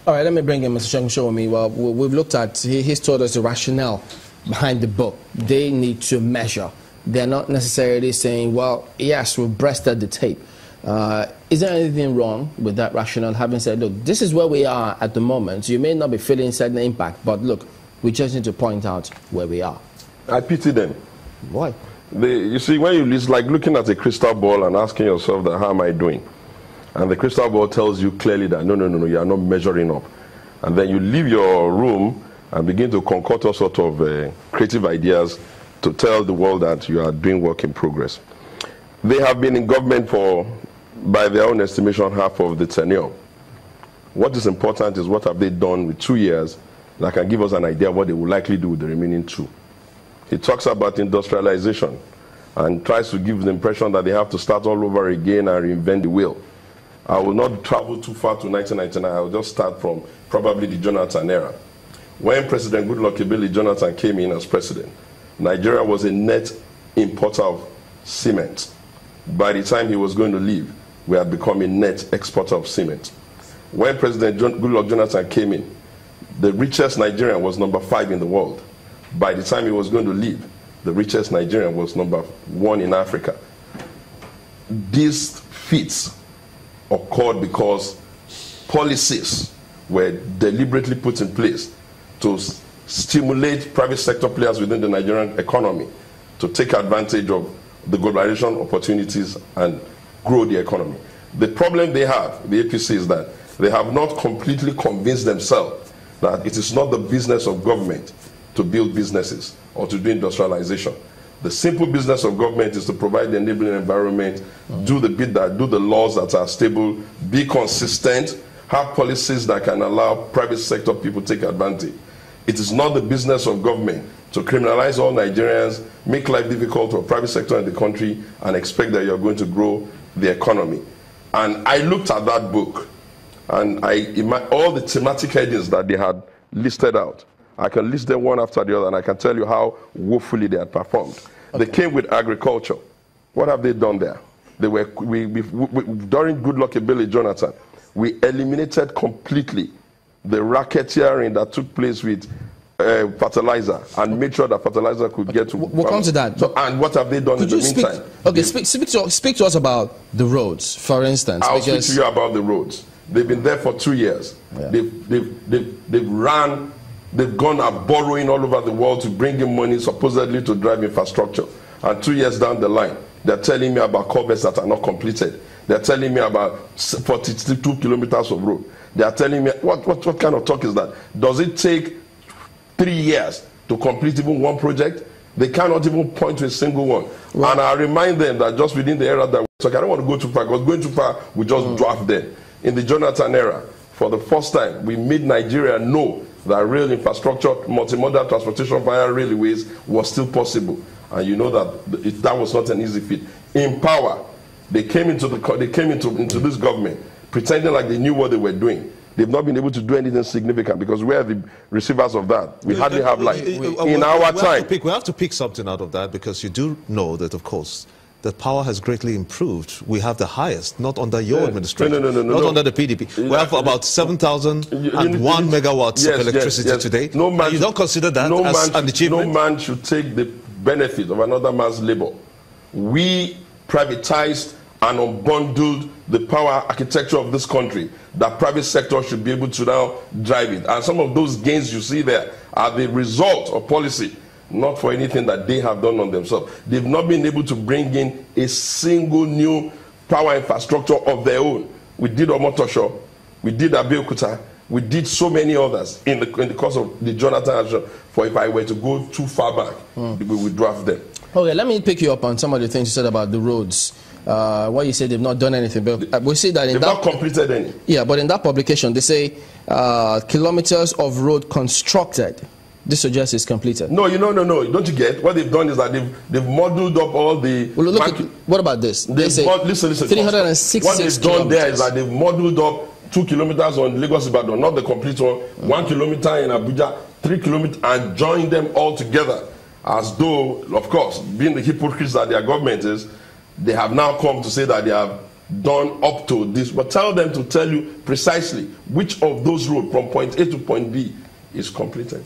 All right, let me bring in Mr. Sowunmi. Well, we've looked at, he's told us the rationale behind the book. They need to measure. They're not necessarily saying, well, yes, we've breasted the tape. Is there anything wrong with that rationale, having said, look, this is where we are at the moment. You may not be feeling certain impact, but look, we just need to point out where we are. I pity them. Why? You see, when it's like looking at a crystal ball and asking yourself that, how am I doing? And the crystal ball tells you clearly that, no, you are not measuring up. And then you leave your room and begin to concoct all sort of creative ideas to tell the world that you are doing work in progress. They have been in government for, by their own estimation, half of the tenure. What is important is what have they done with 2 years that can give us an idea of what they will likely do with the remaining 2. He talks about industrialization and tries to give the impression that they have to start all over again and reinvent the wheel. I will not travel too far to 1999. I will just start from probably the Jonathan era. When President Goodluck Ebele Jonathan came in as president, Nigeria was a net importer of cement. By the time he was going to leave, we had become a net exporter of cement. When President Goodluck Jonathan came in, the richest Nigerian was number 5 in the world. By the time he was going to leave, the richest Nigerian was number 1 in Africa. These feats occurred because policies were deliberately put in place to stimulate private sector players within the Nigerian economy to take advantage of the globalization opportunities and grow the economy. The problem they have, the APC, is that they have not completely convinced themselves that it is not the business of government to build businesses or to do industrialization. The simple business of government is to provide the enabling environment, do the laws that are stable, be consistent, have policies that can allow private sector people to take advantage. It is not the business of government to criminalize all Nigerians, make life difficult for private sector in the country, and expect that you're going to grow the economy. And I looked at that book, and all the thematic headings that they had listed out, I can list them one after the other, and I can tell you how woefully they had performed. Okay. They came with agriculture. What have they done there? They were during Goodluck Ebele Jonathan, we eliminated completely the racketeering that took place with fertilizer and made sure that fertilizer could get to we'll come to that. So, and what have they done in the meantime? Okay, speak to us about the roads, for instance. I'll speak to you about the roads. They've been there for 2 years. Yeah. They've gone and borrowing all over the world to bring in money supposedly to drive infrastructure. And 2 years down the line, they're telling me about culverts that are not completed. They're telling me about 42 kilometers of road. They are telling me, what kind of talk is that? Does it take 3 years to complete even one project? They cannot even point to a single one. Right. And I remind them that just within the era that we're talking, I don't want to go too far, because going too far, we just draft them. In the Jonathan era, for the first time, we made Nigeria know that rail infrastructure, multimodal transportation via railways was still possible. And you know that that was not an easy feat. In power, they came into this government pretending like they knew what they were doing. They've not been able to do anything significant because we are the receivers of that. We hardly have life. In our time. We have to pick something out of that, because you do know that, of course, that power has greatly improved. We have the highest, not under your administration, not under the PDP. We have about 7,001 megawatts of electricity today. No man, you don't consider that as an achievement? No man should take the benefit of another man's labor. We privatized and unbundled the power architecture of this country. That private sector should be able to now drive it. And some of those gains you see there are the result of policy, not for anything that they have done on themselves. They've not been able to bring in a single new power infrastructure of their own. We did Omotosho, we did Abeokuta, we did so many others in the course of the Jonathan action. For if I were to go too far back, we would draft them. Okay, let me pick you up on some of the things you said about the roads. What you said they've not done anything, but we see that they've not completed any. Yeah, but in that publication they say kilometers of road constructed. This suggests it's completed. No, no. Don't you get? What they've done is that they've modeled up all the... Well, what about this? They say listen. 366 What they've done there is that they've modeled up 2 kilometers on Lagos-Ibadan, not the complete one, 1 kilometer in Abuja, 3 kilometers, and join them all together. As though, of course, being the hypocrites that their government is, they have now come to say that they have done up to this, but tell them to tell you precisely which of those roads from point A to point B is completed.